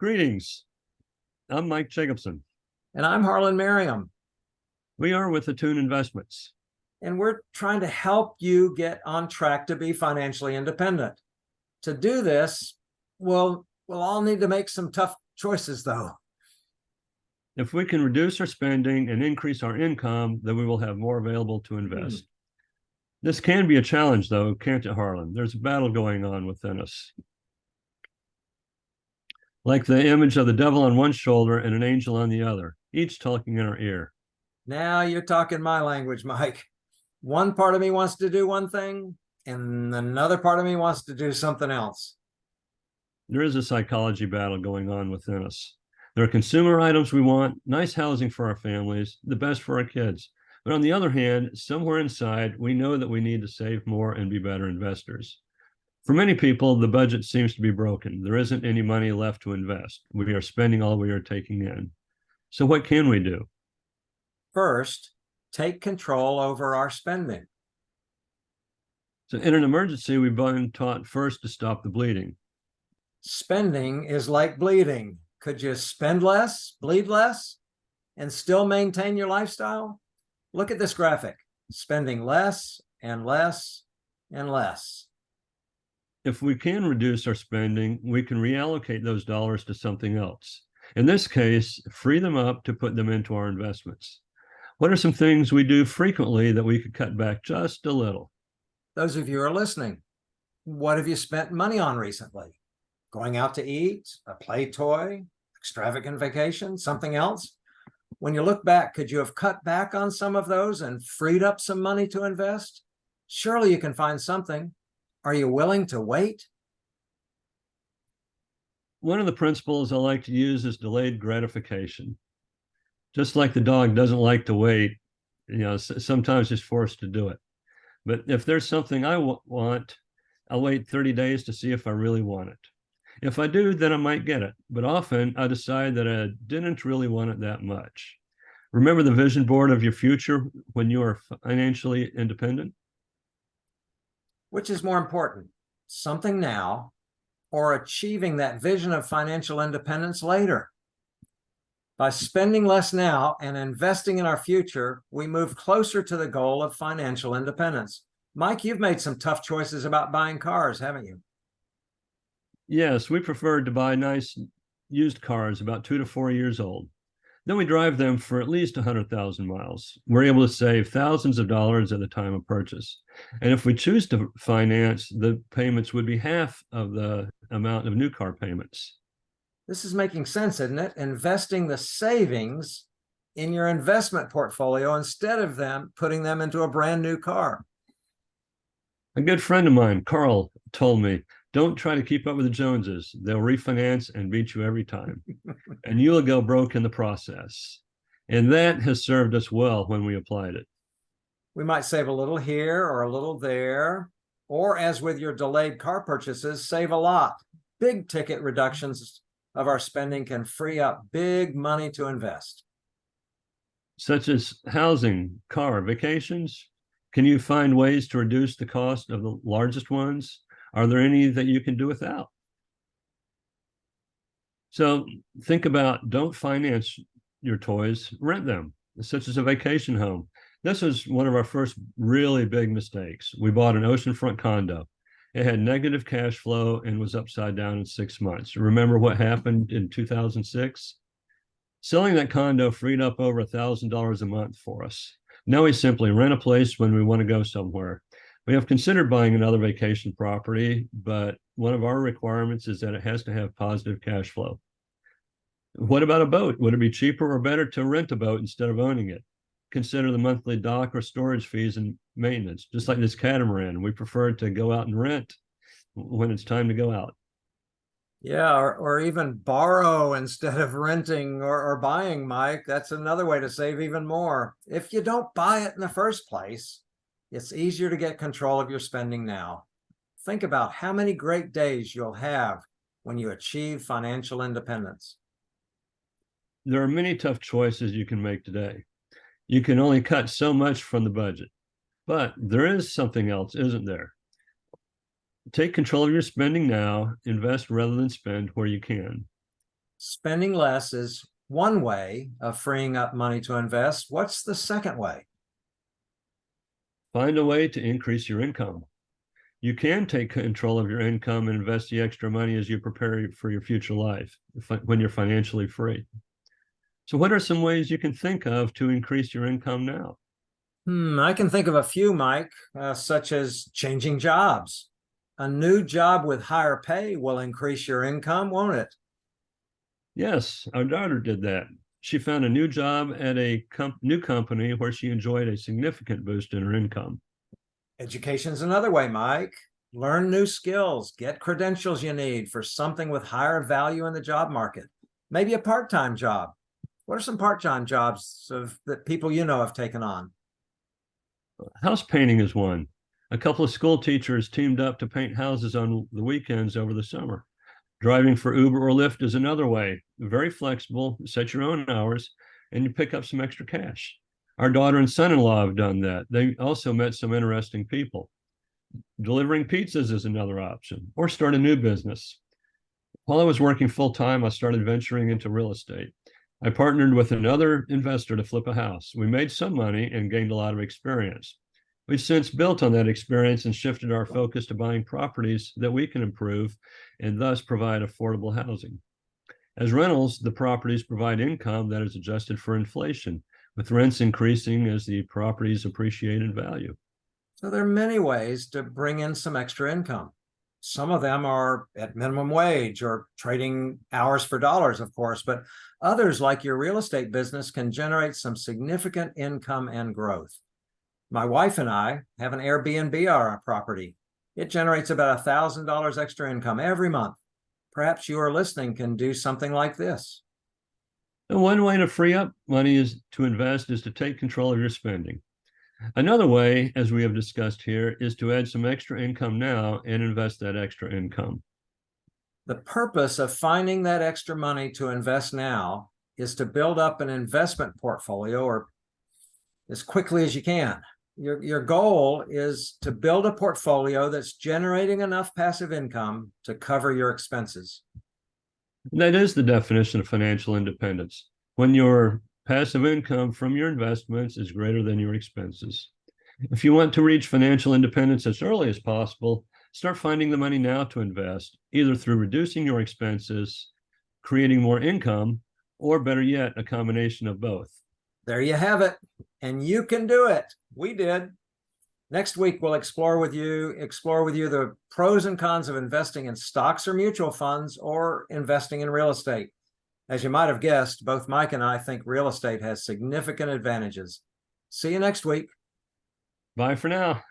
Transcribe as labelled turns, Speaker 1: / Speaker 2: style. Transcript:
Speaker 1: Greetings. I'm Mike Jacobson.
Speaker 2: And I'm Harlan Merriam.
Speaker 1: We are with Attune Investments.
Speaker 2: And we're trying to help you get on track to be financially independent. To do this, we'll all need to make some tough choices, though.
Speaker 1: If we can reduce our spending and increase our income, then we will have more available to invest. This can be a challenge, though, can't it, Harlan? There's a battle going on within us. Like the image of the devil on one shoulder and an angel on the other, each talking in our ear.
Speaker 2: Now you're talking my language, Mike. One part of me wants to do one thing, and another part of me wants to do something else.
Speaker 1: There is a psychology battle going on within us. There are consumer items we want, nice housing for our families, the best for our kids. But on the other hand, somewhere inside, we know that we need to save more and be better investors. For many people, the budget seems to be broken. There isn't any money left to invest. We are spending all we are taking in. So what can we do?
Speaker 2: First, take control over our spending.
Speaker 1: So in an emergency, we've been taught first to stop the bleeding.
Speaker 2: Spending is like bleeding. Could you spend less, bleed less, and still maintain your lifestyle? Look at this graphic, spending less and less and less.
Speaker 1: If we can reduce our spending, we can reallocate those dollars to something else. In this case, free them up to put them into our investments. What are some things we do frequently that we could cut back just a little?
Speaker 2: Those of you who are listening, what have you spent money on recently? Going out to eat, a play toy, extravagant vacation, something else? When you look back, could you have cut back on some of those and freed up some money to invest? Surely you can find something. Are you willing to wait?
Speaker 1: One of the principles I like to use is delayed gratification. Just like the dog doesn't like to wait, sometimes he's forced to do it. But if there's something I want, I'll wait 30 days to see if I really want it. If I do, then I might get it. But often I decide that I didn't really want it that much. Remember the vision board of your future when you are financially independent?
Speaker 2: Which is more important, something now or achieving that vision of financial independence later? By spending less now and investing in our future, we move closer to the goal of financial independence. Mike, you've made some tough choices about buying cars, haven't you?
Speaker 1: Yes, we prefer to buy nice used cars about 2 to 4 years old. Then we drive them for at least 100,000 miles. We're able to save thousands of dollars at the time of purchase. And if we choose to finance, the payments would be half of the amount of new car payments.
Speaker 2: This is making sense, isn't it? Investing the savings in your investment portfolio instead of putting them into a brand new car.
Speaker 1: A good friend of mine, Carl, told me, don't try to keep up with the Joneses. They'll refinance and beat you every time. And you'll go broke in the process. And that has served us well when we applied it.
Speaker 2: We might save a little here or a little there, or as with your delayed car purchases, save a lot. Big ticket reductions of our spending can free up big money to invest.
Speaker 1: Such as housing, car, vacations. Can you find ways to reduce the cost of the largest ones? Are there any that you can do without? So think about, don't finance your toys, rent them, such as a vacation home. This was one of our first really big mistakes. We bought an oceanfront condo. It had negative cash flow and was upside down in 6 months. Remember what happened in 2006? Selling that condo freed up over $1,000 a month for us. Now we simply rent a place when we want to go somewhere. We have considered buying another vacation property, but one of our requirements is that it has to have positive cash flow. What about a boat? Would it be cheaper or better to rent a boat instead of owning it? Consider the monthly dock or storage fees and maintenance. Just like this catamaran, we prefer to go out and rent when it's time to go out.
Speaker 2: Yeah, or even borrow instead of renting or buying, Mike. That's another way to save even more. If you don't buy it in the first place, it's easier to get control of your spending now. Think about how many great days you'll have when you achieve financial independence.
Speaker 1: There are many tough choices you can make today. You can only cut so much from the budget, but there is something else, isn't there? Take control of your spending now, invest rather than spend where you can.
Speaker 2: Spending less is one way of freeing up money to invest. What's the second way?
Speaker 1: Find a way to increase your income. You can take control of your income and invest the extra money as you prepare for your future life when you're financially free. So what are some ways you can think of to increase your income now?
Speaker 2: I can think of a few, Mike, such as changing jobs. A new job with higher pay will increase your income, won't it?
Speaker 1: Yes, our daughter did that. She found a new job at a new company where she enjoyed a significant boost in her income.
Speaker 2: Education's another way, Mike. Learn new skills, get credentials you need for something with higher value in the job market. Maybe a part-time job. What are some part-time jobs that people you know have taken on?
Speaker 1: House painting is one. A couple of school teachers teamed up to paint houses on the weekends over the summer. Driving for Uber or Lyft is another way. Very flexible, set your own hours, and you pick up some extra cash. Our daughter and son-in-law have done that. They also met some interesting people. Delivering pizzas is another option, or start a new business. While I was working full-time, I started venturing into real estate. I partnered with another investor to flip a house. We made some money and gained a lot of experience. We've since built on that experience and shifted our focus to buying properties that we can improve and thus provide affordable housing. As rentals, the properties provide income that is adjusted for inflation, with rents increasing as the properties appreciate in value.
Speaker 2: So there are many ways to bring in some extra income. Some of them are at minimum wage or trading hours for dollars, of course, but others, like your real estate business, can generate some significant income and growth. My wife and I have an Airbnb on our property. It generates about $1,000 extra income every month. Perhaps you are listening can do something like this.
Speaker 1: And one way to free up money is to take control of your spending. Another way, as we have discussed here, is to add some extra income now and invest that extra income.
Speaker 2: The purpose of finding that extra money to invest now is to build up an investment portfolio or as quickly as you can. Your goal is to build a portfolio that's generating enough passive income to cover your expenses.
Speaker 1: That is the definition of financial independence. When your passive income from your investments is greater than your expenses. If you want to reach financial independence as early as possible, start finding the money now to invest, either through reducing your expenses, creating more income, or better yet, a combination of both.
Speaker 2: There you have it. And you can do it. We did. Next week, we'll explore with you the pros and cons of investing in stocks or mutual funds or investing in real estate. As you might have guessed, both Mike and I think real estate has significant advantages. See you next week.
Speaker 1: Bye for now.